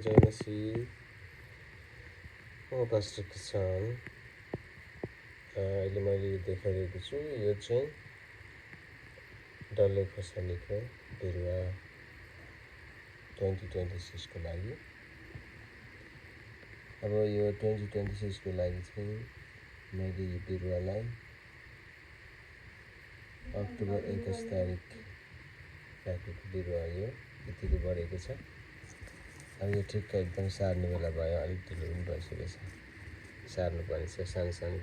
जयमसी म पास्टर किसान। अहिले मैले देखाइरहेको छु यो चाहिँ डल्ले खोर्सानीको बिरुवा 2026 को लागि। अब यो 2026 को लागि चाहिँ मैले यो बिरुवालाई अक्टोबर 21 तारिक राखेको बिरुवा यो यतिको बढेको छ। अब यो ठिक्क एकदम सार्ने बेला भयो, अलिक ढिलो पनि भइसकेको छ। सार्नु पर्नेछ सानो सानो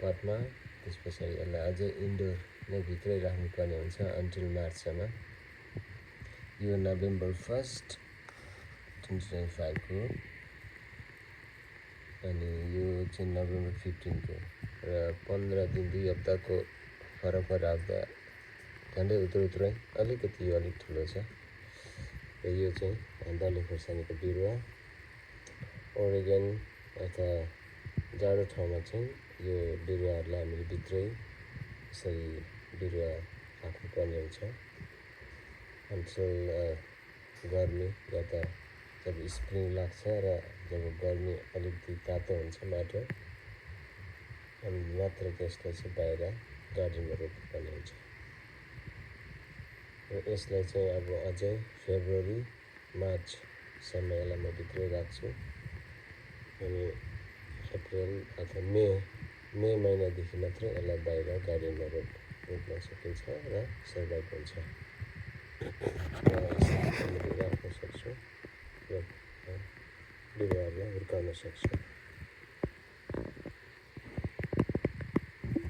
पटमा। त्यस पछाडि यसलाई अझै इन्डोर नै भित्रै राख्नुपर्ने हुन्छ अन्टिल मार्चसम्म। यो नोभेम्बर 1 2025 को अनि यो चाहिँ नोभेम्बर 15 को र 15 दिन 2 हप्ताको फरक राख्दा झन्डै उत्रै अलिकति यो अलिक ठुलो छ। र यो चाहिँ डल्ले खोर्सानीको बिरुवा ओरेगन अथवा जाडो ठाउँमा चाहिँ यो बिरुवाहरूलाई हामीले भित्रै यसरी बिरुवा राख्नुपर्ने हुन्छ अन्टिल गर्मी या त जब स्प्रिङ लाग्छ र जब गर्मी अलिकति तातो हुन्छ माटो अनि मात्र त्यसलाई चाहिँ बाहिर गार्डनमा रोप्नुपर्ने हुन्छ। र यसलाई चाहिँ अब अझै फेब्रुअरी मार्चसम्म यसलाई म भित्रै राख्छु अनि अप्रिल अथवा मे महिनादेखि मात्रै यसलाई बाहिर गार्डनमा रोप्न सकिन्छ र सर्भाइभ हुन्छ। राख्न सक्छु र बिरुवाहरूलाई हुर्काउन सक्छु।